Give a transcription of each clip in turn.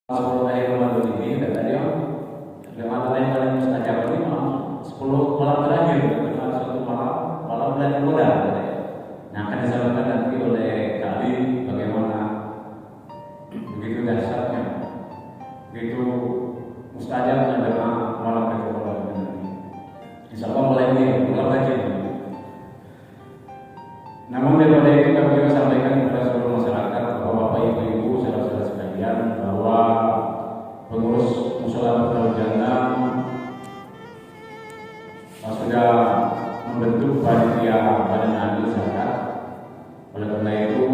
10 hari Ramadan ini kata dia Ramadan lain kali mustajab ini 10 malam terakhir karena suatu malam bulan Ramadan katanya. Nah akan disampaikan nanti oleh Kali bagaimana begitu dahsyatnya, begitu mustajab adalah malam Ramadan nanti. Insya Allah mulai ini bulan haji. Namun daripada itu kami juga sampaikan kepada seluruh masyarakat bahwa Bapak Ibu saudara-saudara sekalian bahwa pengurus Mushola Darul Jannah sudah membentuk panitia badan ahli zakat. Oleh karena itu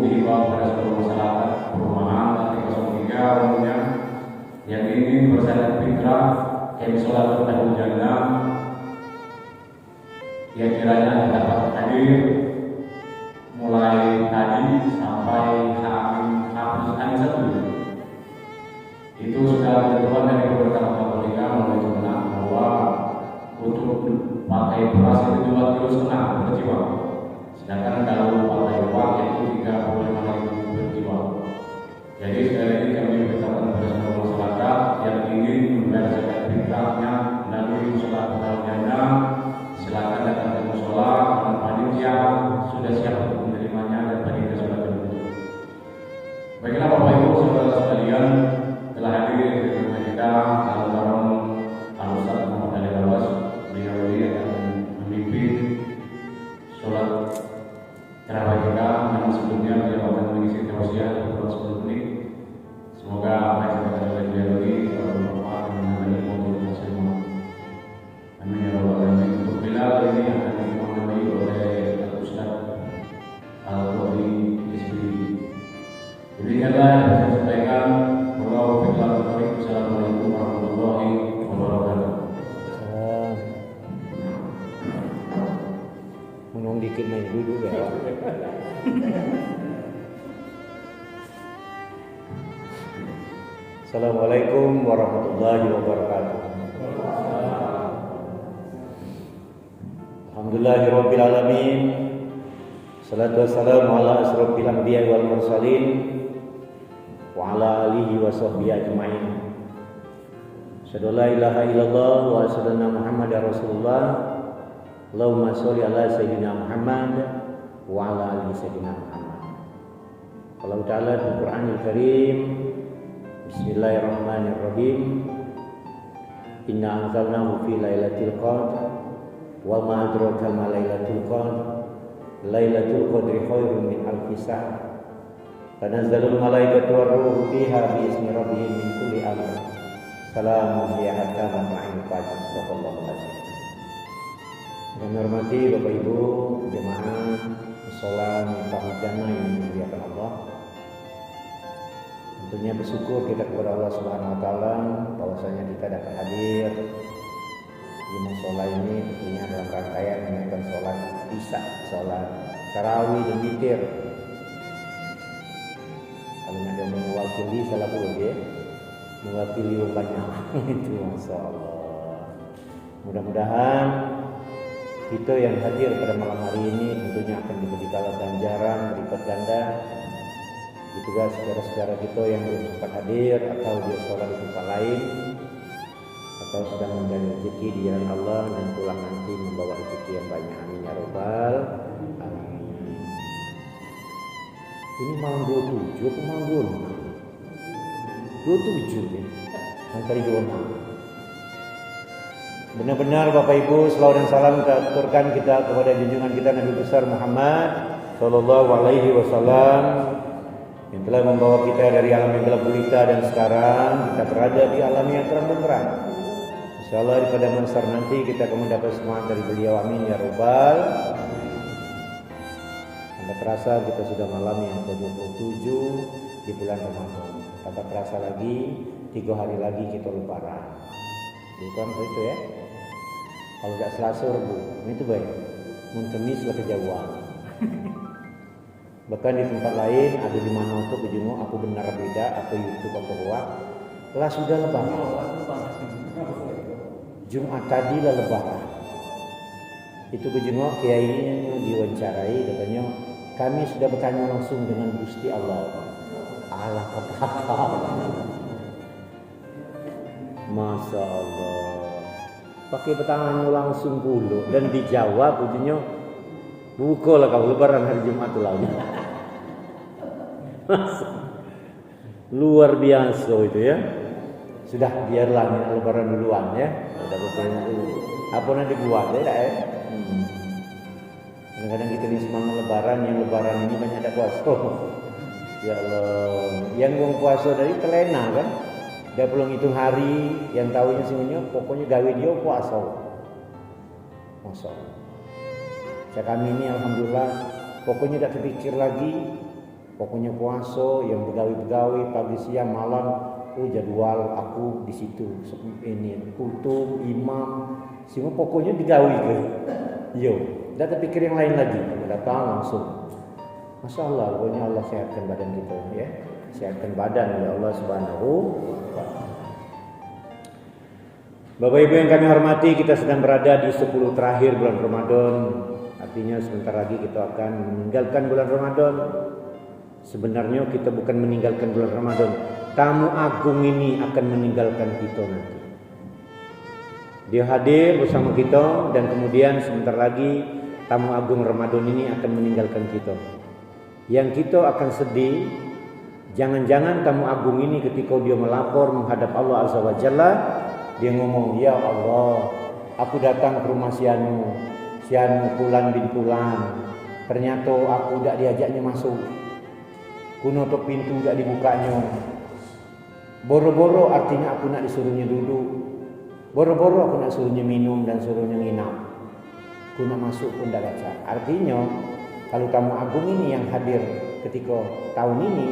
dihimbau kepada seluruh masyarakat perumahan lantai 03 umumnya yang ingin berzakat fitrah ke Mushola Darul Jannah yang kiranya dapat hadir mulai tadi sampai H-1 itu sudah ditentukan dari beberapa Katolika melalui jurnal bahwa untuk pakai beras itu 2,5 kilo per jiwa, sedangkan kalau pakai uang itu 35.000 per jiwa. Jadi sekali lagi kami beritahukan kepada seluruh masyarakat yang ingin membayar zakat fitrahnya melalui Mushola Darul Jannah, silakan datang ke mushola karena panitia sudah siap untuk menerimanya dan panitia sudah terbentuk. Baiklah Bapak Ibu saudara sekalian, telah hadir di rumah kita Al-Karam Al-Ustaz Muhammad Ali Lawas. Beliau ini akan memimpin sholat terawih kita. Namun sebelumnya beliau akan mengisi tausiah beberapa 10 menit. Semoga apa yang kita oleh beliau ini bermanfaat dan menambah ilmu untuk kita semua. Amin ya rabbal alamin. Untuk Bilal ini akan ditemani oleh Al-Ustaz Al-Qadhi Isbi. Demikianlah yang saya sampaikan. Assalamualaikum warahmatullahi wabarakatuh. Menung dikit main duduk ya. Assalamualaikum warahmatullahi wabarakatuh. Alhamdulillahirabbil alamin. Salatu wassalamu ala asrofil anbiya'i wal mursalin wa ala alihi wa sahbihi ajma'in. Asyhadu la ilaha illallah wa asyhadu anna Muhammadar Rasulullah. Allahumma sholli ala sayyidina Muhammad wa ala ali sayyidina Muhammad. Allah Ta'ala di Qur'anul Karim. Bismillahirrahmanirrahim. Inna anzalnahu fi lailatul qadr wa ma adraka ma lailatul qadr. Lailatul qadri khairun min alfi syahr. Tanazzalul malaikatu war-ruhu fiha bi izni rabbihim min kulli amr. Salamun hiya hatta matla'il fajr. Subhanallah. Yang hormati Bapak Ibu jemaah mushola Darul Jannah yang dimuliakan Allah. Tentunya bersyukur kita kepada Allah Subhanahu wa taala bahwasanya kita dapat hadir di mushola ini tentunya dalam rangkaian menunaikan sholat Isya, sholat tarawih dan witir. Kalau ada mewakili salah boleh mewakili banyak itu Masya Allah. Mudah-mudahan kita yang hadir pada malam hari ini tentunya akan diberikan ganjaran berlipat ganda. Begitu juga saudara-saudara kita yang belum sempat hadir atau dia sholat di tempat lain atau sedang mencari rezeki di jalan Allah dan pulang nanti membawa rezeki yang banyak. Amin ya rabbal alamin. Ini malam 27 atau malam 27 ya. Antara 26. Benar-benar Bapak Ibu, selawat dan salam kita aturkan kita kepada junjungan kita Nabi besar Muhammad sallallahu alaihi wasallam yang telah membawa kita dari alam yang gelap gulita dan sekarang kita berada di alam yang terang benderang. Insyaallah pada masa nanti kita akan mendapat semangat dari beliau. Amin ya rabbal. Sampai terasa kita sudah malam yang ke-27 di bulan Ramadan. Tanpa terasa lagi 3 hari lagi kita lebaran. Bukan itu ya. Kalau tidak Selasa Rabu, itu baik. Muntemis lah kejauhan. Bahkan di tempat lain ada di mana untuk kejenguk aku benar beda atau YouTube atau hoak. Lah sudah lebaran. Jumat tadi lah lebaran. Itu kejenguk kiainya diwawancarai katanya kami sudah bertanya langsung dengan Gusti Allah. Allah kata Masya Allah. Pakai pertanyaannya langsung dulu dan dijawab ujungnya buka lah kau lebaran hari Jumat tuh lautnya. Luar biasa itu ya. Sudah biarlah ini lebaran duluan ya. Udah bertanya dulu. Apa nanti buat ya? Kadang-kadang kita ini semangat lebaran, yang lebaran ini banyak ada puasa. Ya Allah, yang gua puasa dari kelena kan? Dia belum hitung hari, yang tahunya semuanya pokoknya gawe dia puasa. Masya Allah. Saya kami ini alhamdulillah pokoknya tidak terpikir lagi, pokoknya puasa yang begawi-begawi pagi siang malam, jadwal aku di situ ini kultum imam semua pokoknya digawi ke. Yo, tidak terpikir yang lain lagi, datang langsung. Masya Allah, pokoknya Allah sehatkan badan kita ya. Sehatkan badan ya Allah Subhanahu wa ta'ala. Bapak Ibu yang kami hormati, kita sedang berada di 10 terakhir bulan Ramadan. Artinya sebentar lagi kita akan meninggalkan bulan Ramadan. Sebenarnya kita bukan meninggalkan bulan Ramadan, tamu agung ini akan meninggalkan kita nanti. Dia hadir bersama kita dan kemudian sebentar lagi tamu agung Ramadan ini akan meninggalkan kita. Yang kita akan sedih, jangan-jangan tamu agung ini ketika dia melapor menghadap Allah Azza wa Jalla, dia ngomong, ya Allah, aku datang ke rumah Sianu Fulan bin Fulan, ternyata aku tidak diajaknya masuk, kunutup pintu tidak dibukanya, boro-boro artinya aku nak disuruhnya duduk, boro-boro aku nak suruhnya minum dan suruhnya nginap, aku nak masuk pun tidak baca. Artinya kalau tamu agung ini yang hadir ketika tahun ini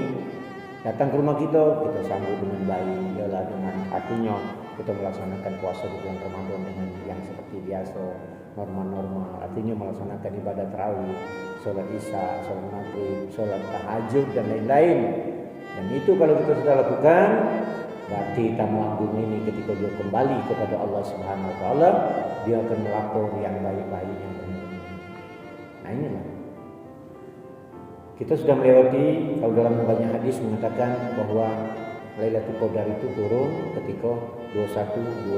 datang ke rumah kita sambut dengan baik, yalah dengan artinya kita melaksanakan puasa di bulan Ramadan dengan yang seperti biasa, norma-norma, artinya melaksanakan ibadah tarawih, sholat isya, sholat maghrib, sholat tahajud dan lain-lain. Dan itu kalau kita sudah lakukan, berarti tamu agung ini ketika dia kembali kepada Allah Subhanahu wa ta'ala, dia akan melapor yang baik-baik yang benar. Nah inilah. Kita sudah melewati, kalau dalam banyak hadis mengatakan bahwa Lailatul Qadar itu turun ketika 21,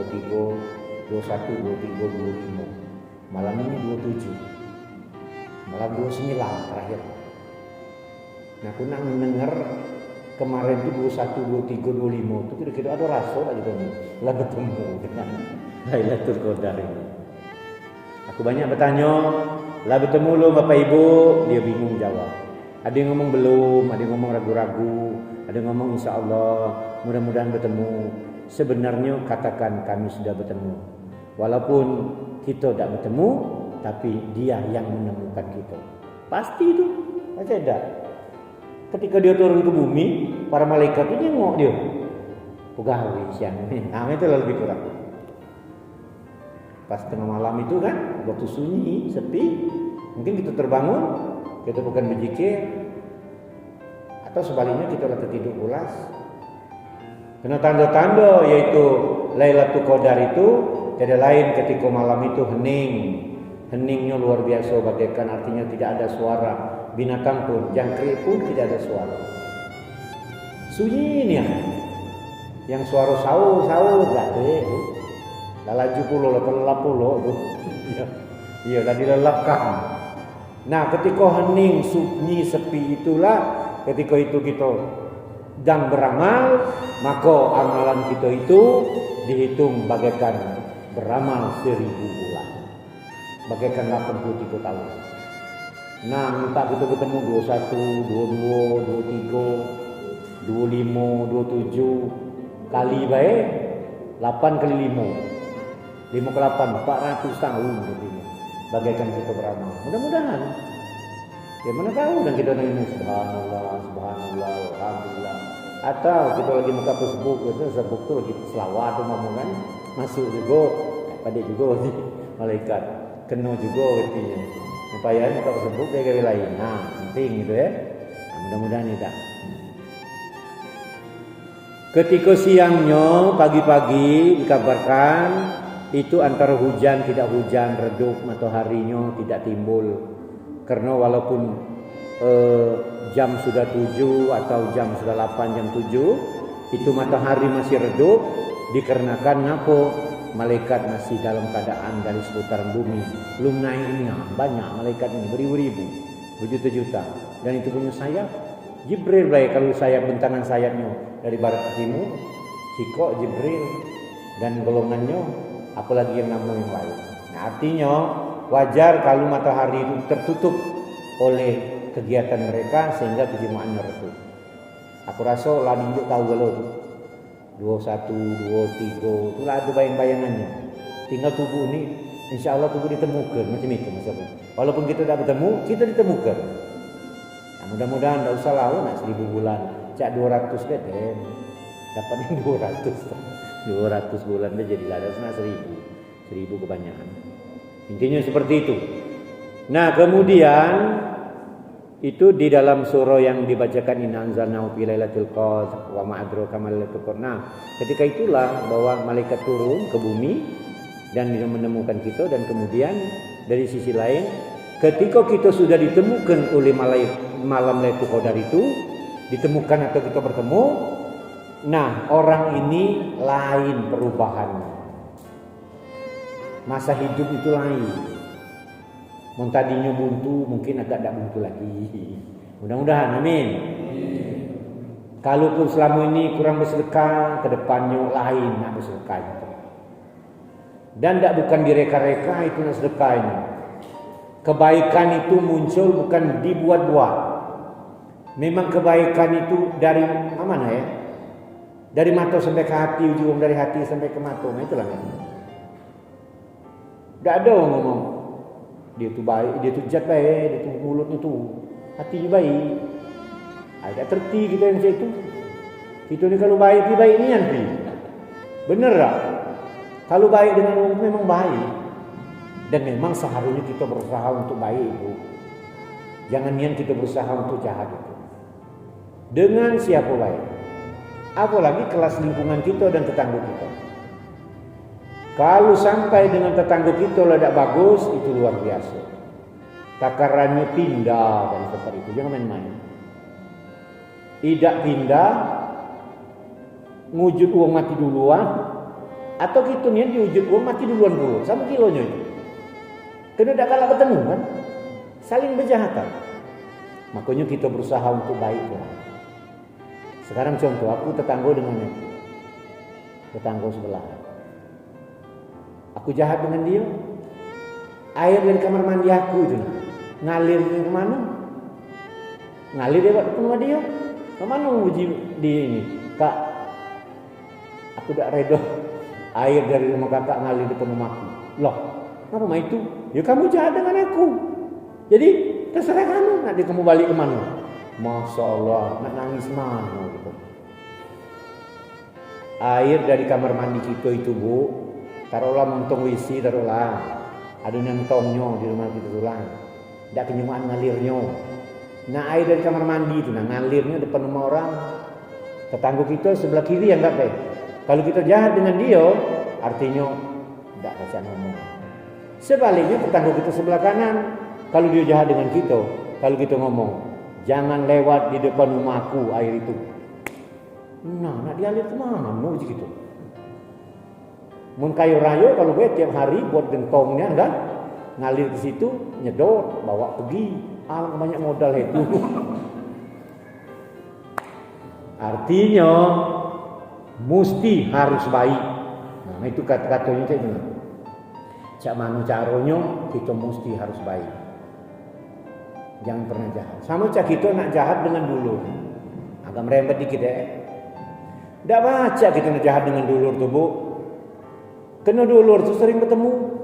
23, 21, 23, 25. Malam ini 27. Malam 29 terakhir. Nah, aku nak mendengar kemarin itu 21, 23, 25 itu kira-kira ada rasa tak gitu nih. Lah bertemu dengan Lailatul Qadar ini. Aku banyak bertanya, lah bertemu lo Bapak Ibu, dia bingung jawab. Ada yang ngomong belum, ada yang ngomong ragu-ragu, ada yang ngomong insya Allah mudah-mudahan bertemu. Sebenarnya katakan kami sudah bertemu. Walaupun kita tidak bertemu, tapi dia yang menemukan kita. Pasti itu, pasti ada. Ketika dia turun ke bumi, para malaikat itu nengok dia. Pegawai siang ini, nah itu lebih kurang. Pas tengah malam itu kan, waktu sunyi, sepi, mungkin kita terbangun. Kita bukan berzikir, atau sebaliknya kita lagi tidur pulas. Karena tanda-tanda yaitu Lailatul Qadar itu tidak lain ketika malam itu hening. Heningnya luar biasa bagaikan artinya tidak ada suara. Binatang pun, jangkrik pun tidak ada suara. Sunyi ini yang suara sawu tak ada. Lalaju pulau, lelap pulau tu. Iya, tadi lelapkan. Nah, ketika hening, sunyi, sepi itulah ketika itu kita sedang beramal, maka amalan kita itu dihitung bagaikan beramal 1000 bulan, bagaikan 83 tahun. Nah, minta kita ketemu 21, 22, 23, 25, 27 kali baik 8 kali 5 ke 8 400 tahun gitu. Bagaikan kita beramal. Mudah-mudahan. Ya mana tahu dan kita nanya subhanallah, subhanallah, alhamdulillah. Atau kita lagi buka Facebook itu lagi selawat omongan masuk juga, pada juga di malaikat kena juga artinya. Supaya buka Facebook kayak lain. Nah, penting gitu ya. Nah, mudah-mudahan tidak. Ketika siangnya pagi-pagi dikabarkan itu antara hujan tidak hujan, redup mataharinya tidak timbul. Karena walaupun jam sudah 7 atau jam sudah 8, jam 7 itu matahari masih redup, Dikarenakan ngapo malaikat masih dalam keadaan dari seputaran bumi, belum naik ini. Banyak malaikat ini, beribu-ribu, berjuta-juta, dan itu punya sayap. Jibril baik kalau sayap bentangan sayapnya dari barat ke timur, Ciko Jibril, dan golongannya apalagi yang namun yang lain. Nah, artinya wajar kalau matahari itu tertutup oleh kegiatan mereka sehingga kejimaannya redup. Aku rasa lah ninjuk tahu kalau itu 21, 23 itulah ada bayang-bayangannya. Tinggal tubuh ini insya Allah tubuh ditemukan macam itu maksudnya. Walaupun kita tidak bertemu, kita ditemukan. Nah, mudah-mudahan tidak usah lah nak 1000 bulan, cak 200 beden. Dapat yang 200 bulan dia jadi ada sana 1000 kebanyakan. Intinya seperti itu. Nah, kemudian itu di dalam surah yang dibacakan inna anzalnahu fi lailatul qadr wa ma adraka ma lailatul qadr. Nah, ketika itulah bahwa malaikat turun ke bumi dan menemukan kita, dan kemudian dari sisi lain ketika kita sudah ditemukan oleh malam lailatul qadar itu, ditemukan atau kita bertemu, nah orang ini lain perubahannya. Masa hidup itu lain. Tadinya buntu mungkin agak tidak buntu lagi. Mudah-mudahan, amin. Kalaupun selama ini kurang bersedekah, kedepannya lain nak bersedekah itu. Dan tidak bukan direka-reka itu nak sedekah ini. Kebaikan itu muncul bukan dibuat-buat. Memang kebaikan itu dari mana ya? Dari mata sampai ke hati, ujung dari hati sampai ke mata. Nah, itulah kan. Tidak ada orang ngomong dia tu baik, dia tu jat baik, dia tu mulutnya tu hatinya baik. Ada terti kita yang macam itu. Kita ni kalau baik ni nanti. Benar tak? Kalau baik dengan orang memang baik. Dan memang seharusnya kita berusaha untuk baik itu. Jangan niat kita berusaha untuk jahat itu. Dengan siapa baik. Apalagi kelas lingkungan kita dan tetangga kita. Kalau sampai dengan tetangga kita tidak bagus, itu luar biasa. Takarannya pindah dari tempat itu, jangan main-main. Tidak pindah, ngujud uang mati duluan, atau kita nih diwujud uang mati duluan dulu, sama kilonya itu. Kena tidak kalah bertemu kan, saling berjahatan. Makanya kita berusaha untuk baik lah. Sekarang contoh, aku tetangga dengan itu, tetangga sebelah. Aku jahat dengan dia. Air dari kamar mandi aku itu ngalir ke mana? Ngalir dia ke rumah dia. Ke mana uji dia ini? Kak, aku tak reda air dari rumah kakak ngalir di rumahku. Loh, apa itu? Ya kamu jahat dengan aku. Jadi terserah kamu. Nanti kamu balik ke mana? Masya Allah, nak nangis mana gitu. Air dari kamar mandi kita itu, Bu. Taruhlah montong WC, taruhlah ada nentongnya di rumah kita tulang, tidak kenyumaan ngalirnya. Nah air dari kamar mandi itu, nah ngalirnya depan rumah orang, tetangga kita sebelah kiri yang enggak baik. Kalau kita jahat dengan dia, artinya tidak baca ngomong. Sebaliknya tetangga kita sebelah kanan, kalau dia jahat dengan kita, kalau kita ngomong, jangan lewat di depan rumahku air itu. Nah, nak dialir kemana? Mau gitu. Mun kayu rayo kalau gue tiap hari buat gentongnya kan ngalir ke situ, nyedot, bawa pergi. Banyak modal itu. Artinya mesti harus baik. Nah, itu kata-katanya kayak gini. Cak mana caranya kita mesti harus baik. Jangan pernah jahat. Sama cak kita nak jahat dengan dulur. Agak merembet dikit ya. Tidak baca kita nak jahat dengan dulur tuh, Bu. Kena dulur itu sering bertemu.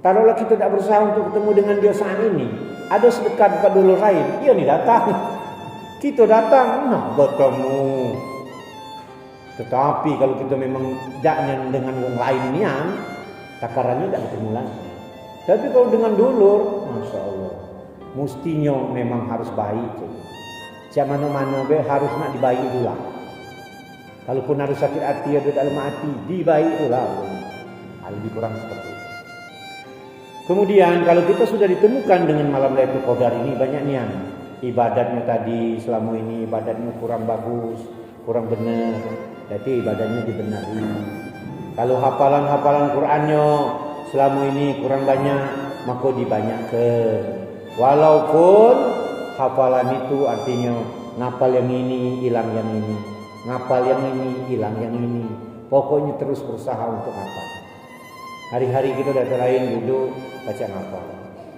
Taruhlah kita tidak berusaha untuk bertemu dengan dia saat ini, ada sedekat dekat dulur lain, dia ni datang, kita datang, nah bertemu. Tetapi kalau kita memang tidak dengan orang lain nian, takarannya tidak bertemu lagi. Tapi kalau dengan dulur, masya Allah, mestinya memang harus baik. Siapa mana-mana harus nak dibaik itulah. Kalaupun harus sakit hati ada dalam hati, dibaik itulah. Lebih kurang seperti itu. Kemudian kalau kita sudah ditemukan dengan malam Lailatul Qadar ini banyak nian. Ibadatnya tadi selama ini ibadatnya kurang bagus, kurang benar. berarti ibadahnya dibenari. Kalau hafalan Qur'annya selama ini kurang banyak, maka dibanyakkan. Walaupun hafalan itu artinya ngapal yang ini, hilang yang ini, ngapal yang ini, hilang yang ini. Pokoknya terus berusaha untuk hafal. Hari-hari kita data lain duduk baca ngapal.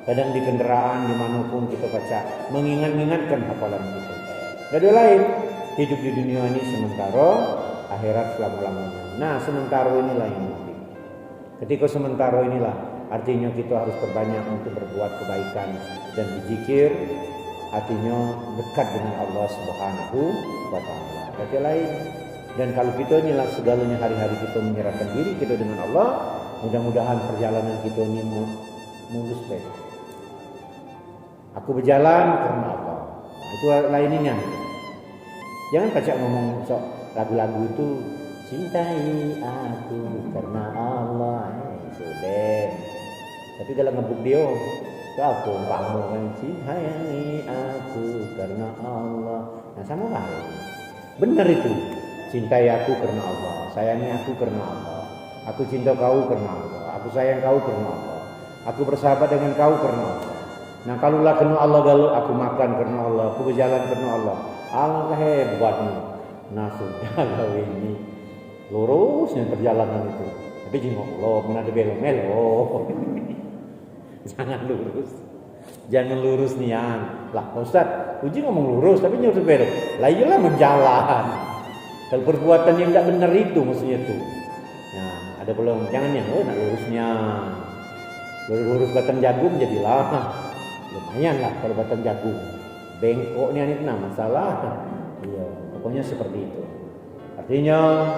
Kadang di kendaraan dimanapun kita baca, mengingatkan hafalan kita. Ada lain, hidup di dunia ini sementara, akhirat selama-lamanya. Nah, sementara inilah yang penting. Ketika sementara inilah, artinya kita harus berbanyak untuk berbuat kebaikan dan berzikir, artinya dekat dengan Allah Subhanahu wa taala. Kata lain, dan kalau kita inilah segalanya, hari-hari kita menyerahkan diri kita dengan Allah, mudah-mudahan perjalanan kita ini mulus baik. Aku berjalan karena apa? Nah, itu lainnya. Jangan baca ngomong sok lagu-lagu itu, cintai aku karena Allah. Sudah. Tapi kalau ngebuk dia, itu apa? Kamu kan cintai aku karena Allah. Nah, sama baik. Benar itu. Cintai aku karena Allah. Sayangi aku karena Allah. Aku cinta kau karena Allah. Aku sayang kau karena Allah. Aku bersahabat dengan kau karena Allah. Nah, kalau lah karena Allah, kalau aku makan karena Allah, aku berjalan karena Allah. Alangkah hebatnya. Nah, sudah kau ini lurusnya perjalanan itu. Tapi jengok Allah, mana ada belok-belok. Jangan lurus. Jangan lurus nian. Lah, Ustaz, uji ngomong lurus tapi nyuruh belok. Lah iyalah menjalan. Kalau perbuatan yang tidak benar itu maksudnya tuh. Nah, ada belum? Jangan yang nak lurusnya. Lurus batang jagung jadilah. Lumayan lah kalau batang jagung. Bengkoknya ini kena masalah. Iya, pokoknya seperti itu. Artinya,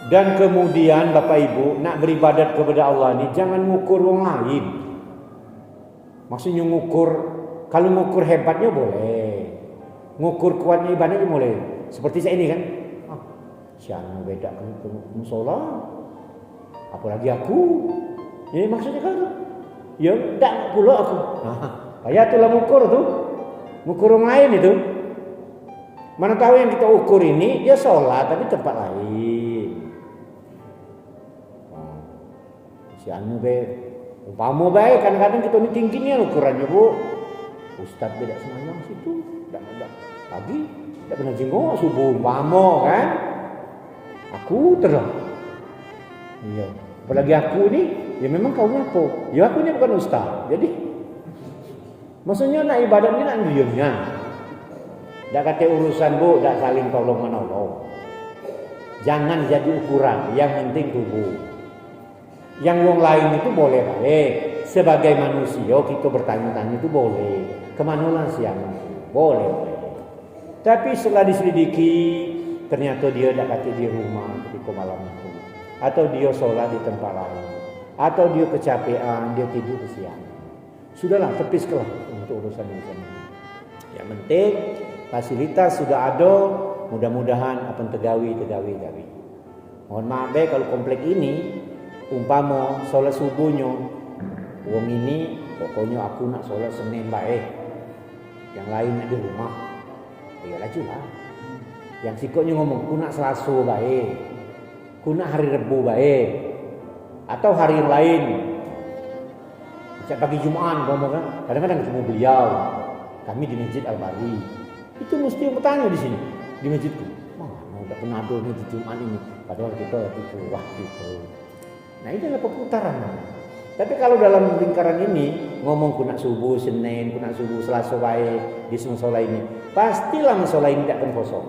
dan kemudian Bapak Ibu nak beribadat kepada Allah ini jangan ngukur orang lain. Maksudnya ngukur, kalau ngukur hebatnya boleh, ngukur kuatnya ibadahnya boleh. Seperti saya ini kan, siapa beda ke musola, apalagi aku. Ya maksudnya kan, ya tidak pula aku. Kayak itulah ngukur tuh, ngukur orang lain itu. Mana tahu yang kita ukur ini dia sholat tapi tempat lain. Si anu be, umpama baik kadang-kadang kita ini tingginya ukurannya bu. Ustadz beda semayang situ, tidak pagi, tidak pernah jenguk subuh umpama kan. Aku terang. Iya, apalagi aku nih, ya memang kau ngaku. Ya aku ini bukan ustadz, jadi maksudnya nak ibadat ini nak diamnya. Tak kata urusan bu, tak saling tolong menolong. Jangan jadi ukuran, yang penting tubuh. Yang wong lain itu boleh baik. Sebagai manusia kita bertanya-tanya itu boleh. Kemana siang boleh. Tapi setelah diselidiki, ternyata dia tak kata di rumah ketika malam itu, atau dia sholat di tempat lain, atau dia kecapean, dia tidur siang. Sudahlah, tepiskanlah untuk urusan-urusan ini. Yang penting fasilitas sudah ada, mudah-mudahan apa tegawi. Mohon maaf kalau komplek ini umpama sholat subuhnya wong ini pokoknya aku nak sholat Senin baik, yang lain di rumah, iyalah juga. Yang sikoknya ngomong aku nak Selasa baik, aku nak hari Rebu baik, atau hari yang lain. Sejak pagi Jumat ngomong kan, kadang-kadang ketemu beliau, kami di Masjid Al-Bari. Itu mesti bertanya di sini, di masjidku. Mana udah pernah ada masjid Jumat ini, padahal kita itu waktu itu. Nah ini adalah perputaran. Tapi kalau dalam lingkaran ini ngomong kunak subuh Senin, kunak subuh Selasa baik di musola ini, pastilah musola ini tidak akan kosong.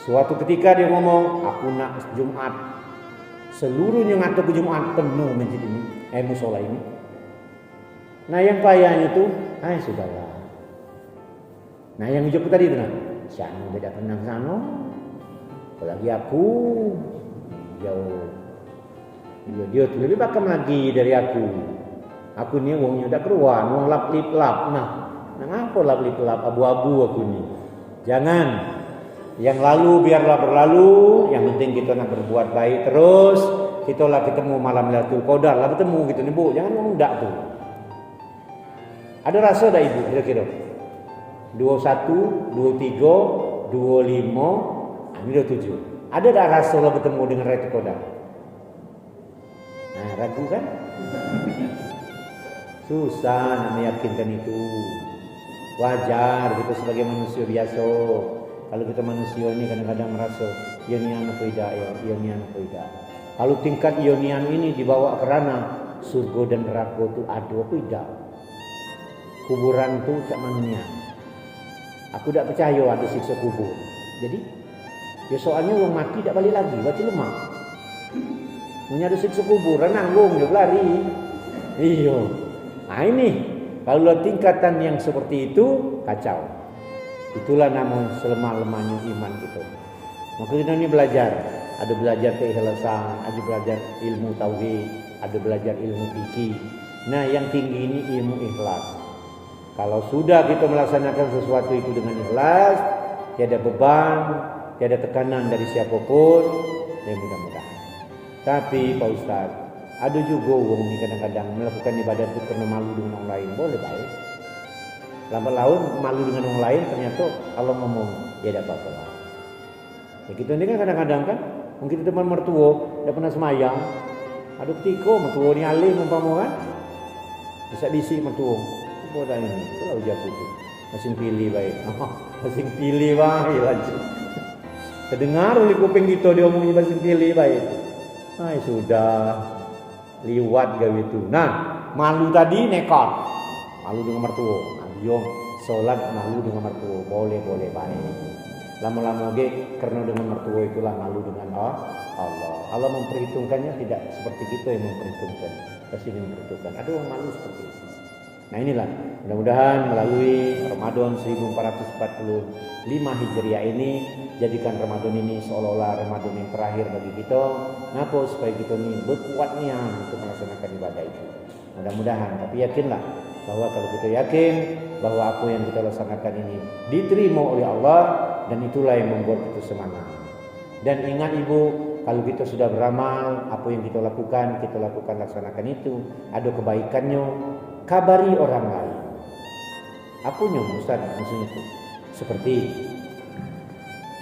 Suatu ketika dia ngomong, aku nak Jumat, seluruhnya ngatur ke Jumat penuh masjid ini, musola ini. Nah yang payahnya itu, sudahlah. Nah yang hijau tadi itu nah, siapa beda tenang sana, apalagi aku, jauh. Dia tuh lebih bakal lagi dari aku. Aku ni wongnya udah keruan, wong lap lip lap. Nah ngapa lap lip lap abu-abu aku ni. Jangan. Yang lalu biarlah berlalu. Yang penting kita nak berbuat baik terus. Kita lah ketemu malam Lailatul Qadar lah bertemu gitu nih bu. Jangan ngomong dak tuh. Ada rasa dah ibu kira-kira. 21, 23, 25, Nah, ini udah 7. Ada tak Rasulullah bertemu dengan Lailatul Qadar? Nah, ragu kan? Susah nak meyakinkan itu. Wajar kita sebagai manusia biasa. Kalau kita manusia ini kadang-kadang merasa ionian apa tidak, ionian apa tidak. Kalau tingkat ionian ini dibawa kerana surga dan neraka itu ada apa tidak? Kuburan itu cak mania. Aku tak percaya ada siksa kubur. Jadi, ya soalnya orang mati tak balik lagi, berarti lemah. Punya ada siksa kubur, nanggung dia berlari. Iya. Nah ini, kalau tingkatan yang seperti itu kacau. Itulah namun selemah-lemahnya iman kita. Maka kita ini belajar. Ada belajar keikhlasan, ada belajar ilmu tauhid, ada belajar ilmu fikih. Nah, yang tinggi ini ilmu ikhlas. Kalau sudah kita melaksanakan sesuatu itu dengan ikhlas, tiada beban, tiada tekanan dari siapapun, ya mudah-mudahan. Tapi Pak Ustaz, ada juga orang ini kadang-kadang melakukan ibadah itu karena malu dengan orang lain. Boleh baik. Lambat laun malu dengan orang lain, ternyata Allah ngomong, ya tidak apa-apa lah. Ya kita ini kan kadang-kadang kan, mungkin teman mertua, tidak pernah semayang. Ada ketika mertua ini alim umpama kan, bisa diisi mertua. Bodoh ini, kalau jatuh itu, masing pilih baik. Masing pilih baik lanjut. Terdengar oleh kuping kita dia omongnya masing pilih baik. Ay sudah liwat gawe itu. Nah, malu tadi nekat. Malu dengan mertua. Ayo salat malu dengan mertua. Boleh baik. Lama-lama karena dengan mertua itulah malu dengan Allah. Allah memperhitungkannya tidak seperti kita yang memperhitungkan. Pasti memperhitungkan. Ada orang malu seperti itu. Nah inilah, mudah-mudahan melalui Ramadan 1445 Hijriah ini, jadikan Ramadan ini seolah-olah Ramadan yang terakhir bagi kita. Ngapa? Supaya kita ini berkuatnya untuk melaksanakan ibadah itu. Mudah-mudahan, tapi yakinlah bahwa kalau kita yakin bahwa apa yang kita laksanakan ini diterima oleh Allah, dan itulah yang membuat kita semangat. Dan ingat Ibu, kalau kita sudah beramal, apa yang kita lakukan laksanakan itu, ada kebaikannya, kabari orang lain. Apunya Ustaz maksudnya itu. Seperti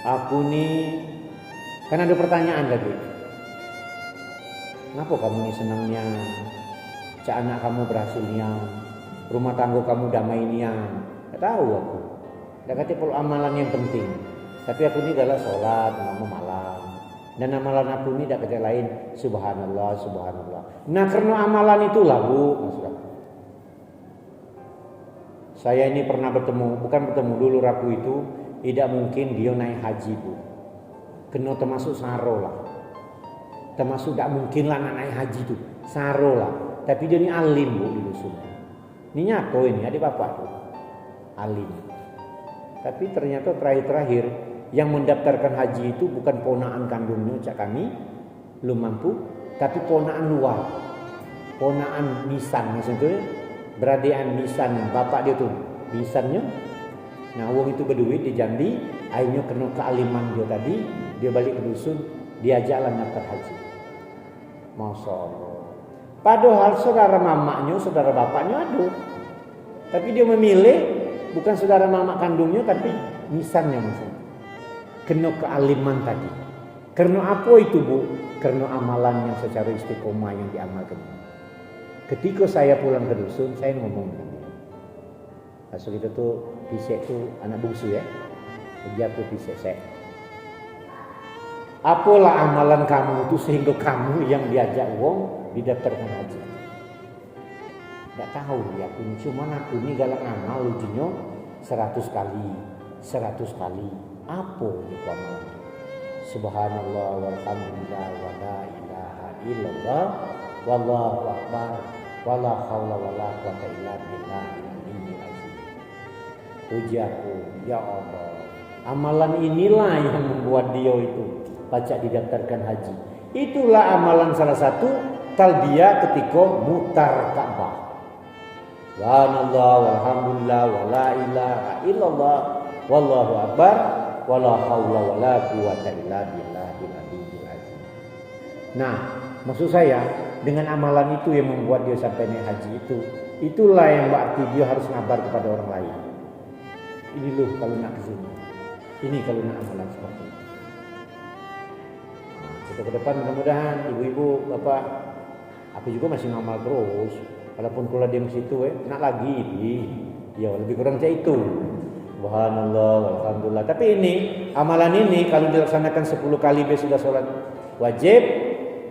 aku nih, kan ada pertanyaan lagi. Kenapa kamu nih senangnya? Cak anak kamu berhasilnya, rumah tangga kamu damainya. Tak tahu aku. Tak kata perlu amalan yang penting. Tapi aku ni galak solat malam. Dan amalan aku ni tak kata lain. Subhanallah, subhanallah. Nah karena amalan itulah Bu, maksud aku. Saya ini pernah bertemu, bukan bertemu dulu Rabu itu, tidak mungkin dia naik haji Bu. Kena termasuk saro lah. Termasuk tak mungkin lah naik haji itu, saro lah. Tapi dia ni alim Bu di dusun. Ini nyata ini, adik bapak tuh, alim. Tapi ternyata terakhir yang mendaftarkan haji itu bukan ponaan kandungnya cak kami, belum mampu, tapi ponaan luar, ponaan nisan maksudnya. Beradian nisan bapak dia tuh nisannya. Nah uang itu berduit di Jambi, akhirnya kena kealiman dia tadi, dia balik ke dusun, dia jalan daftar haji. Masya Allah. Padahal saudara mamaknya, saudara bapaknya ada, tapi dia memilih bukan saudara mamak kandungnya, tapi nisannya maksudnya. Kena kealiman tadi. Karena apa itu Bu? Karena amalan yang secara istiqomah yang diamalkan. Ketika saya pulang ke dusun, saya ngomong dengan dia. Asal itu tuh Pisek tuh anak bungsu ya. Dia tuh Pisek saya. Apalah amalan kamu itu sehingga kamu yang diajak wong didaftarkan haji? Tak tahu ya, cuma aku ini galak amal lucunya 100 kali, 100 kali. Apa itu amalan? Subhanallah walhamdulillah wa la ilaha illallah wallahu akbar wala haula wala quwata illa billahil aliyyil azim. Puji aku, ya Allah. Amalan inilah yang membuat dia itu pacak didaftarkan haji. Itulah amalan salah satu talbiyah ketika mutar Ka'bah. Subhanallah walhamdulillah wala ilaha illallah wallahu akbar wala haula wala quwata illa billahil aliyyil azim. Nah, maksud saya dengan amalan itu yang membuat dia sampai naik haji itu, itulah yang berarti dia harus ngabar kepada orang lain. Ini loh kalau nak kesini, ini kalau nak amalan seperti itu. Untuk ke depan mudah-mudahan ibu-ibu, bapak, aku juga masih ngamal terus. Walaupun kula di situ nak lagi ya lebih kurang cak itu. Subhanallah, alhamdulillah. Tapi ini amalan ini kalau dilaksanakan 10 kali sudah sholat wajib,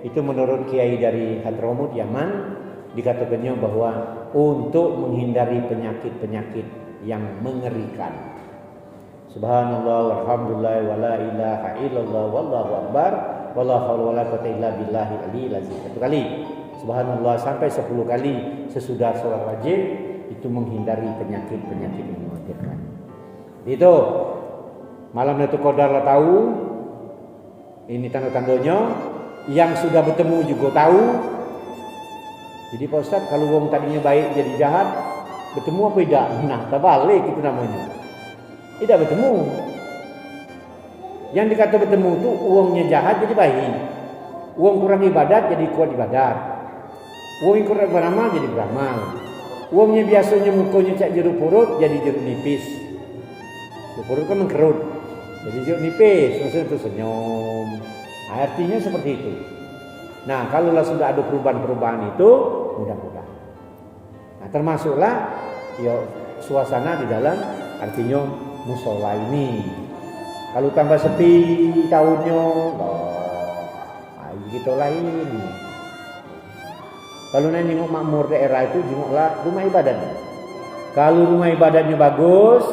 itu menurut kiai dari Hadramut Yaman dikatakannya bahwa untuk menghindari penyakit-penyakit yang mengerikan. Subhanallah, alhamdulillah, wala ilaha illallah, wallahu akbar, wala haula wala quwwata illa billahil aliyyil azim. 1 kali. Subhanallah sampai 10 kali sesudah sholat wajib, itu menghindari penyakit-penyakit yang mematikan. Itu malam Lailatul Qadar lah tahu. Ini tanda-tandanya. Yang sudah bertemu juga tahu. Jadi Pak Ustaz, kalau wong tadinya baik jadi jahat, bertemu apa tidak? Nah, terbalik itu namanya. Tidak bertemu. Yang dikata bertemu itu uangnya jahat jadi baik. Uang kurang ibadat jadi kuat ibadat. Uang kurang beramal jadi beramal. Uangnya biasanya mukanya cak jeruk purut jadi jeruk nipis. Jeruk purut kan mengkerut. Jadi jeruk nipis, maksudnya itu senyum. Artinya seperti itu. Nah, kalaulah sudah ada perubahan-perubahan itu, mudah-mudahan. Nah, termasuklah ya suasana di dalam artinya musola ini. Kalau tambah sepi tahunnya, gitu lain. Kalau nanti nengok makmur daerah itu, jenguklah rumah ibadahnya. Kalau rumah ibadahnya bagus,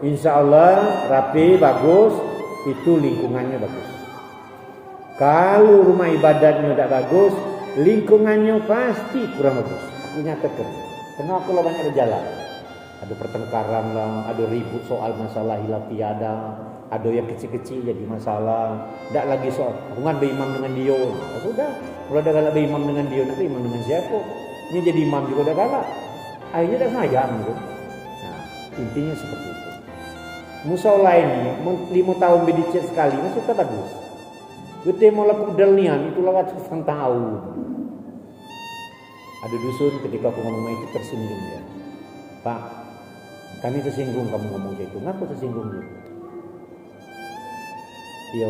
insya Allah rapi, bagus, itu lingkungannya bagus. Kalau rumah ibadahnya tidak bagus, lingkungannya pasti kurang bagus. Aku nyatakan, karena aku lah banyak berjalan. Ada pertengkaran lah, ada ribut soal masalah hilaf tiada, ada yang kecil-kecil jadi masalah. Tidak lagi soal hubungan berimam dengan dia. Oh, sudah, kalau ada galak berimam dengan dia, nak berimam dengan siapa? Ini jadi imam juga ada galak. Akhirnya tak sayang gitu. Nah, intinya seperti itu. Musola ini 5 tahun berdicet sekali, maksudnya bagus. Gede mau laku dalnian itu lewat tahun. Ada dusun ketika aku ngomong itu tersinggung ya. Pak, kami tersinggung kamu ngomong itu. Ngapa tersinggung gitu? Ya,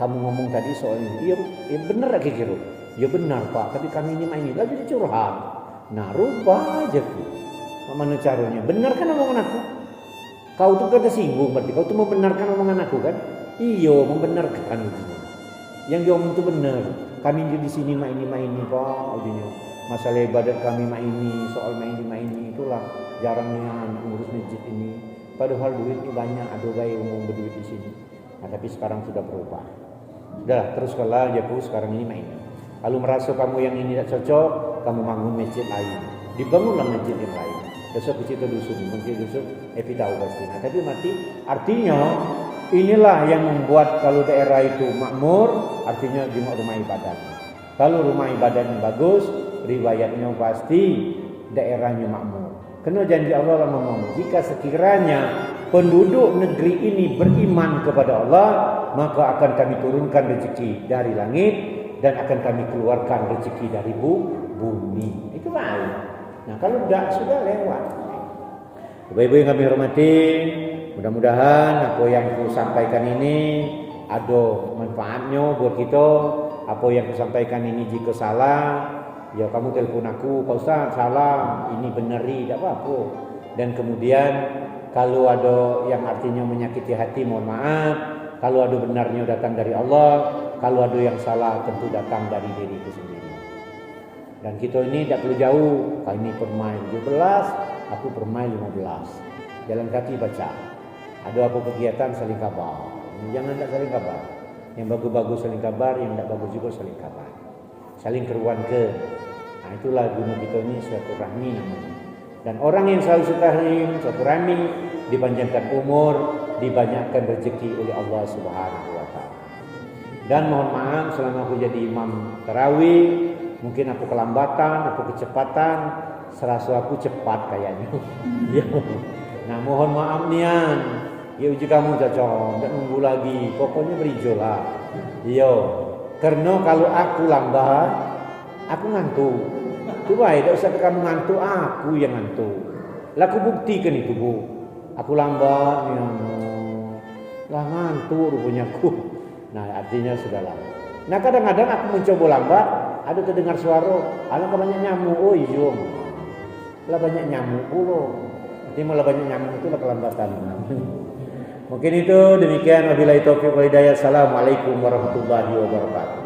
kamu ngomong tadi soal ini. Iya benar lagi kira. Ya benar Pak, tapi kami ini main ini lagi dicurhat. Nah, rubah aja tuh. Mana caranya? Benar kan omongan aku? Kau tuh kan tersinggung berarti kau tuh membenarkan omongan aku kan? Iya, membenarkan itu. Yang dia omong itu benar. Kami di sini main ini Pak, artinya masalah ibadat kami main ini, soal main ini itulah jarangnya ngurus masjid ini. Padahal duit ini banyak, ada bayi umum berduit di sini. Nah, tapi sekarang sudah berubah. Sudah, terus kalau ya Bu, sekarang ini main. Kalau merasa kamu yang ini tidak cocok, kamu bangun masjid lain. Dibangunlah masjid yang lain. Besok kita dusun, mungkin dusun tahu pasti. Nah, tapi mati artinya inilah yang membuat kalau daerah itu makmur, artinya jumlah rumah ibadah. Kalau rumah ibadahnya bagus, riwayatnya pasti daerahnya makmur. Karena janji Allah ngomong, jika sekiranya penduduk negeri ini beriman kepada Allah, maka akan kami turunkan rezeki dari langit dan akan kami keluarkan rezeki dari bumi. Itu baik. Nah, kalau tidak sudah lewat. Ibu-ibu yang kami hormati, mudah-mudahan apa yang aku sampaikan ini ada manfaatnya buat kita. Apa yang aku sampaikan ini jika salah, ya kamu telepon aku, Pak Ustaz salah, ini beneri, tidak apa-apa. Dan kemudian kalau ada yang artinya menyakiti hati, mohon maaf. Kalau ada benarnya datang dari Allah, kalau ada yang salah tentu datang dari diri itu sendiri. Dan kita ini tidak perlu jauh. Kali ini permai 17, aku permai 15. Jalan kaki baca. Ada apa kegiatan saling kabar. Jangan tidak saling kabar. Yang bagus-bagus saling kabar, yang tidak bagus juga saling kabar. Saling keruan ke. Nah, itulah guna kita ini suatu rahmi namanya. Dan orang yang selalu suatu rahmi, dipanjangkan umur, dibanyakkan rezeki oleh Allah Subhanahu wa taala. Dan mohon maaf selama aku jadi imam tarawih, mungkin aku kelambatan, aku kecepatan, serasa aku cepat kayaknya. Nah, mohon maaf nian. Ya uji kamu cocok, tidak nunggu lagi. Pokoknya berijo lah. Iya. Karena kalau aku lambat, aku ngantuk. Itu baik, tidak usah kamu ngantuk, aku yang ngantuk. Lah aku buktikan itu Bu. Aku lambat, ya lah ngantuk rupanya aku. Nah, artinya sudahlah. Nah kadang-kadang aku mencoba lambat, ada terdengar suara, anak banyak nyamuk, oh iya, lah banyak nyamuk pula. Nanti malah banyak nyamuk itu lah kelambatan. Mungkin itu demikian. Wabillahi taufiq wal hidayah. Assalamualaikum warahmatullahi wabarakatuh.